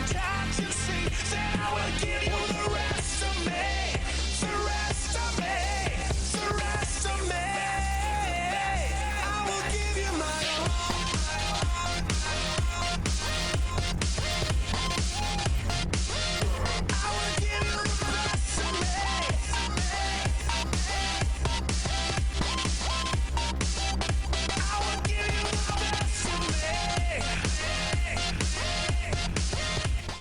Can't you see that I will give you the rest of me? The rest of me. The rest of me. I will give you my all. I will give you the rest of me. I will give you the best of me.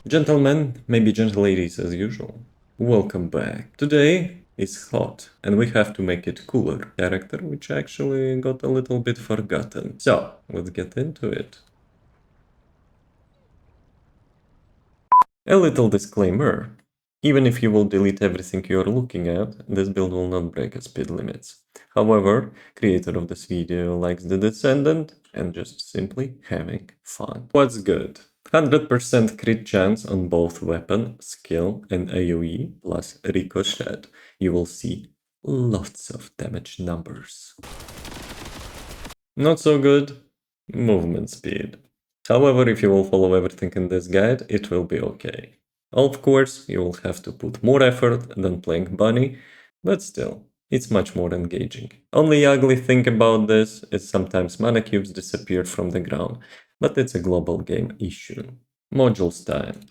Gentlemen, maybe gentle ladies as usual, welcome back. Today is hot, and we have to make it cooler. Character which actually got a little bit forgotten. So, let's get into it. A little disclaimer. Even if you will delete everything you are looking at, this build will not break a speed limits. However, creator of this video likes the Descendant and just simply having fun. What's good? 100% crit chance on both weapon, skill and AoE plus ricochet. You will see lots of damage numbers. Not so good? Movement speed. However, if you will follow everything in this guide, it will be okay. Of course, you will have to put more effort than playing Bunny, but still, it's much more engaging. Only ugly thing about this is sometimes mana cubes disappear from the ground, but it's a global game issue. Modules time.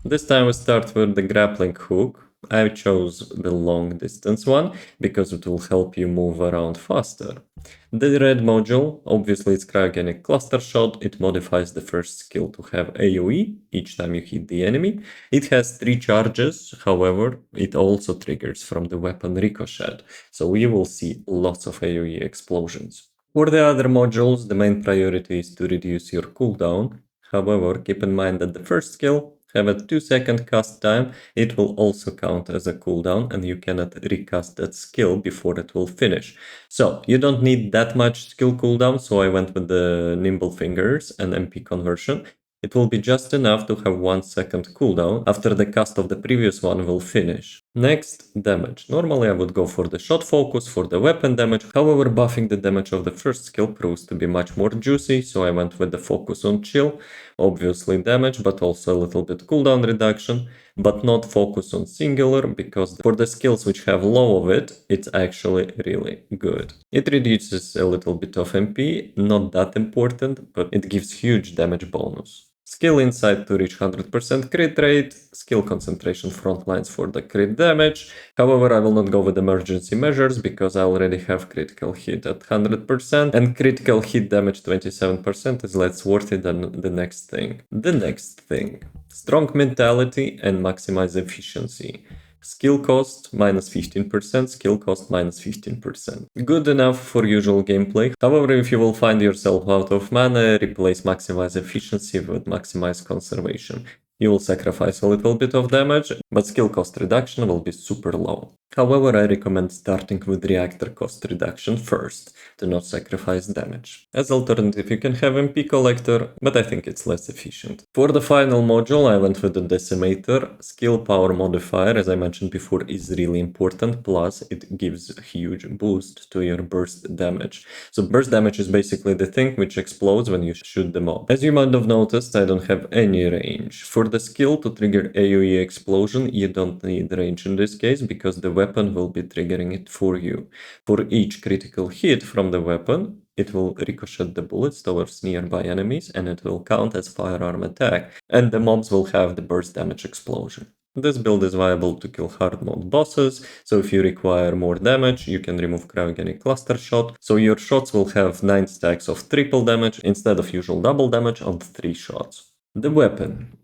This time we start with the grappling hook. I chose the long distance one because it will help you move around faster. The red module, obviously it's cryogenic cluster shot, it modifies the first skill to have AoE each time you hit the enemy. It has 3 charges, however, it also triggers from the weapon ricochet, so you will see lots of AoE explosions. For the other modules, the main priority is to reduce your cooldown. However, keep in mind that the first skill have a 2-second cast time, it will also count as a cooldown and you cannot recast that skill before it will finish. So you don't need that much skill cooldown, so I went with the Nimble Fingers and MP conversion. It will be just enough to have 1 second cooldown after the cast of the previous one will finish. Next, damage. Normally I would go for the shot focus for the weapon damage, however buffing the damage of the first skill proves to be much more juicy, so I went with the focus on chill. Obviously damage, but also a little bit cooldown reduction, but not focus on singular, because for the skills which have low of it, it's actually really good. It reduces a little bit of MP, not that important, but it gives huge damage bonus. Skill Insight to reach 100% crit rate, skill concentration frontlines for the crit damage. However, I will not go with emergency measures because I already have critical hit at 100% and critical hit damage 27% is less worthy than the next thing. The next thing. Strong mentality and maximize efficiency. Skill cost minus 15%, skill cost minus 15%. Good enough for usual gameplay. However, if you will find yourself out of mana, replace maximize efficiency with maximize conservation. You will sacrifice a little bit of damage, but skill cost reduction will be super low. However, I recommend starting with reactor cost reduction first, to not sacrifice damage. As alternative, you can have MP collector, but I think it's less efficient. For the final module, I went with the decimator. Skill power modifier, as I mentioned before, is really important, plus it gives a huge boost to your burst damage. So burst damage is basically the thing which explodes when you shoot the mob. As you might have noticed, I don't have any range. For the skill to trigger AoE explosion, you don't need range in this case, because the weapon will be triggering it for you. For each critical hit from the weapon, it will ricochet the bullets towards nearby enemies and it will count as firearm attack, and the mobs will have the burst damage explosion. This build is viable to kill hard mode bosses, so if you require more damage, you can remove cryogenic cluster shot, so your shots will have 9 stacks of triple damage instead of usual double damage on 3 shots. The weapon.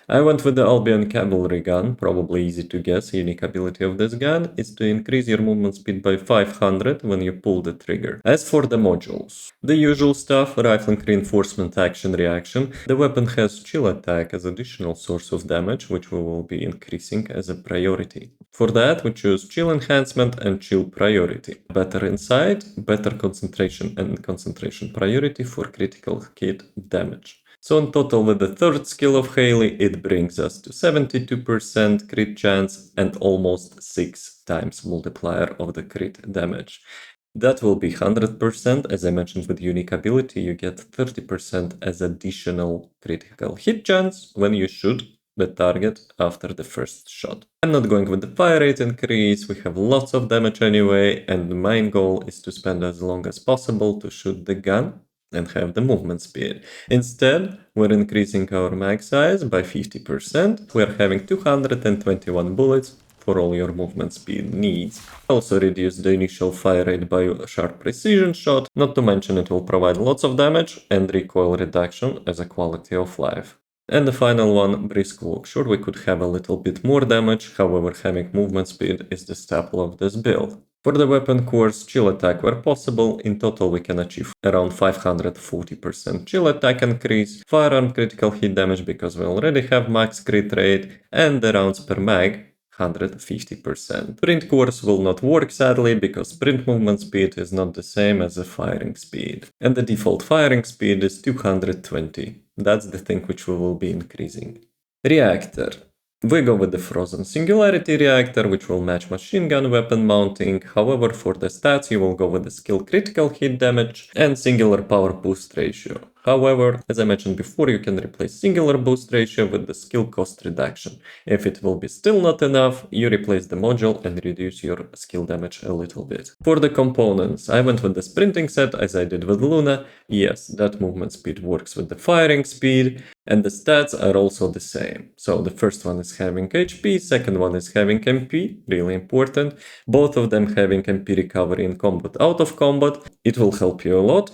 I went with the Albion Cavalry gun, probably easy to guess. Unique ability of this gun is to increase your movement speed by 500 when you pull the trigger. As for the modules, the usual stuff, rifling reinforcement action reaction. The weapon has chill attack as additional source of damage, which we will be increasing as a priority. For that, we choose chill enhancement and chill priority. Better insight, better concentration and concentration priority for critical hit damage. So in total, with the third skill of Hailey, it brings us to 72% crit chance and almost 6 times multiplier of the crit damage. That will be 100%. As I mentioned with unique ability, you get 30% as additional critical hit chance when you shoot the target after the first shot. I'm not going with the fire rate increase, we have lots of damage anyway, and the main goal is to spend as long as possible to shoot the gun and have the movement speed. Instead, we're increasing our mag size by 50%. We're having 221 bullets for all your movement speed needs. Also reduce the initial fire rate by a sharp precision shot, not to mention it will provide lots of damage and recoil reduction as a quality of life. And the final one, brisk walk. Sure, we could have a little bit more damage, however having movement speed is the staple of this build. For the weapon cores, chill attack where possible. In total we can achieve around 540% chill attack increase, firearm critical hit damage because we already have max crit rate, and the rounds per mag 150%. Sprint cores will not work sadly, because sprint movement speed is not the same as the firing speed. And the default firing speed is 220. That's the thing which we will be increasing. Reactor. We go with the Frozen Singularity Reactor, which will match machine gun weapon mounting. However, for the stats you will go with the skill critical hit damage and singular power boost ratio. However, as I mentioned before, you can replace singular boost ratio with the skill cost reduction. If it will be still not enough, you replace the module and reduce your skill damage a little bit. For the components, I went with the sprinting set as I did with Luna. Yes, that movement speed works with the firing speed, and the stats are also the same. So the first one is having HP, second one is having MP, really important. Both of them having MP recovery in combat, out of combat. It will help you a lot.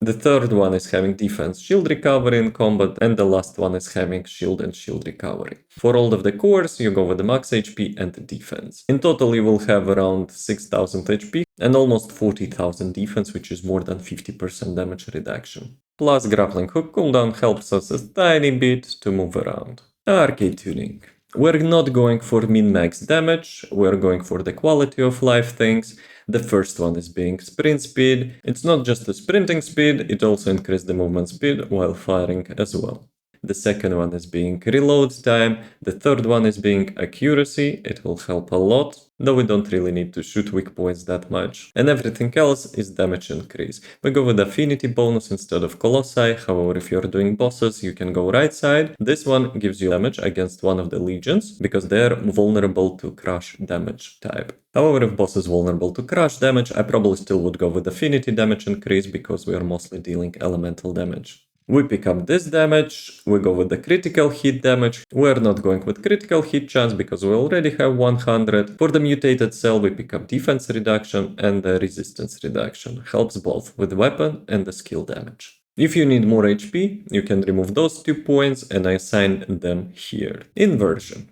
The third one is having defense shield recovery in combat, and the last one is having shield and shield recovery. For all of the cores, you go with the max HP and the defense. In total you will have around 6000 HP and almost 40,000 defense, which is more than 50% damage reduction. Plus grappling hook cooldown helps us a tiny bit to move around. Arcade tuning. We're not going for min-max damage, we're going for the quality of life things. The first one is being sprint speed. It's not just the sprinting speed, it also increases the movement speed while firing as well. The second one is being reload time. The third one is being accuracy. It will help a lot, though we don't really need to shoot weak points that much. And everything else is damage increase. We go with affinity bonus instead of colossi. However, if you're doing bosses, you can go right side. This one gives you damage against one of the legions, because they're vulnerable to crush damage type. However, if boss is vulnerable to crush damage, I probably still would go with affinity damage increase, because we are mostly dealing elemental damage. We pick up this damage, we go with the critical hit damage. We're not going with critical hit chance because we already have 100. For the mutated cell we pick up defense reduction and the resistance reduction. Helps both with weapon and the skill damage. If you need more HP, you can remove those 2 points and assign them here. Inversion.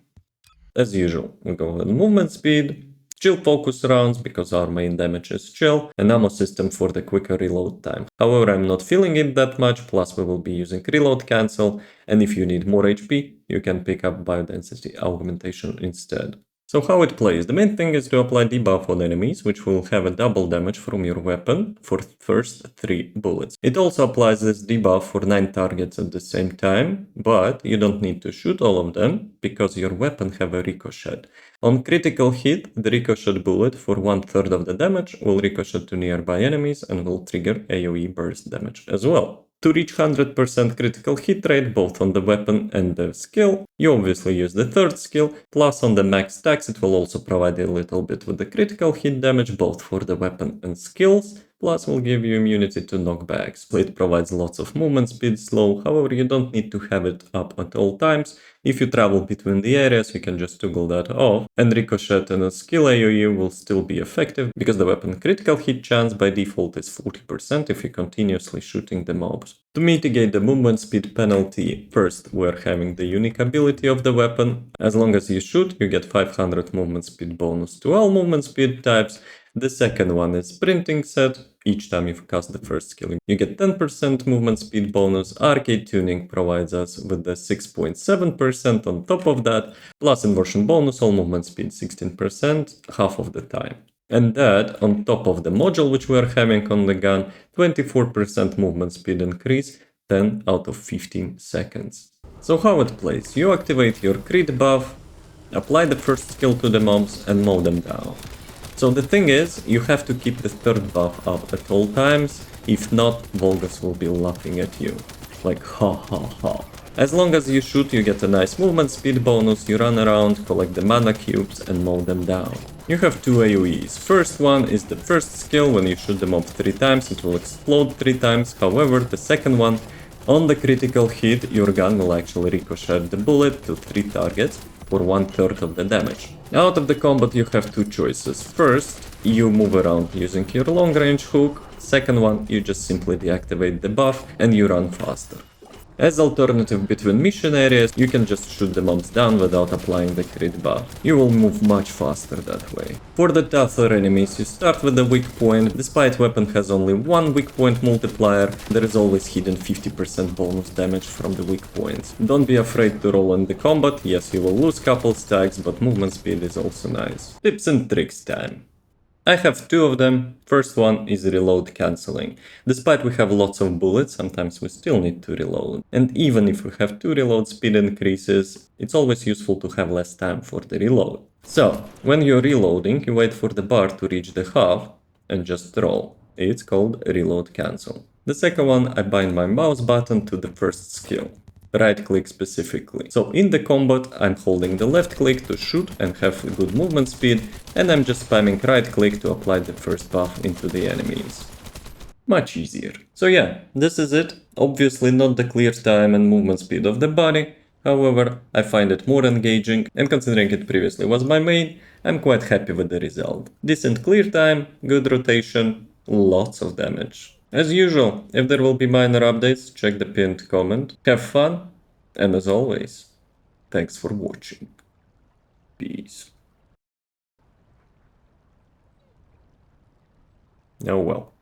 As usual, we go with movement speed, chill focus rounds because our main damage is chill, and ammo system for the quicker reload time. However, I'm not feeling it that much, plus we will be using reload cancel, and if you need more HP, you can pick up biodensity augmentation instead. So how it plays? The main thing is to apply debuff on enemies, which will have a double damage from your weapon for first 3 bullets. It also applies this debuff for 9 targets at the same time, but you don't need to shoot all of them, because your weapon have a ricochet. On critical hit, the ricochet bullet for 1/3 of the damage will ricochet to nearby enemies and will trigger AoE burst damage as well. To reach 100% critical hit rate both on the weapon and the skill, you obviously use the third skill, plus on the max stacks it will also provide a little bit with the critical hit damage both for the weapon and skills, plus will give you immunity to knockbacks. It provides lots of movement speed slow, however you don't need to have it up at all times. If you travel between the areas you can just toggle that off, and ricochet and a skill AoE will still be effective, because the weapon critical hit chance by default is 40% if you're continuously shooting the mobs. To mitigate the movement speed penalty, first we're having the unique ability of the weapon. As long as you shoot, you get 500 movement speed bonus to all movement speed types. The second one is sprinting set. Each time you cast the first skill, you get 10% movement speed bonus. Arcade tuning provides us with the 6.7% on top of that, plus inversion bonus, all movement speed 16%, half of the time. And that on top of the module which we are having on the gun, 24% movement speed increase, 10 out of 15 seconds. So how it plays? You activate your crit buff, apply the first skill to the mobs and mow them down. So the thing is, you have to keep the third buff up at all times, if not, Volgas will be laughing at you. Like ha ha ha. As long as you shoot, you get a nice movement speed bonus, you run around, collect the mana cubes and mow them down. You have two AoEs. First one is the first skill. When you shoot the mob 3 times, it will explode 3 times. However, the second one, on the critical hit, your gun will actually ricochet the bullet to 3 targets for 1/3 of the damage. Out of the combat you have two choices. First, you move around using your long range hook. Second one, you just simply deactivate the buff and you run faster. As alternative between mission areas, you can just shoot the mobs down without applying the crit buff. You will move much faster that way. For the tougher enemies, you start with the weak point. Despite weapon has only one weak point multiplier, there is always hidden 50% bonus damage from the weak points. Don't be afraid to roll in the combat. Yes, you will lose couple stacks, but movement speed is also nice. Tips and tricks time. I have two of them. First one is reload cancelling. Despite we have lots of bullets, sometimes we still need to reload. And even if we have two reload speed increases, it's always useful to have less time for the reload. So, when you're reloading, you wait for the bar to reach the half and just roll. It's called reload cancel. The second one, I bind my mouse button to the first skill. Right click specifically. So in the combat, I'm holding the left click to shoot and have good movement speed, and I'm just spamming right click to apply the first buff into the enemies. Much easier. So yeah, this is it. Obviously not the clear time and movement speed of the body, however, I find it more engaging, and considering it previously was my main, I'm quite happy with the result. Decent clear time, good rotation, lots of damage. As usual, if there will be minor updates, check the pinned comment. Have fun, and as always, thanks for watching. Peace. Oh well.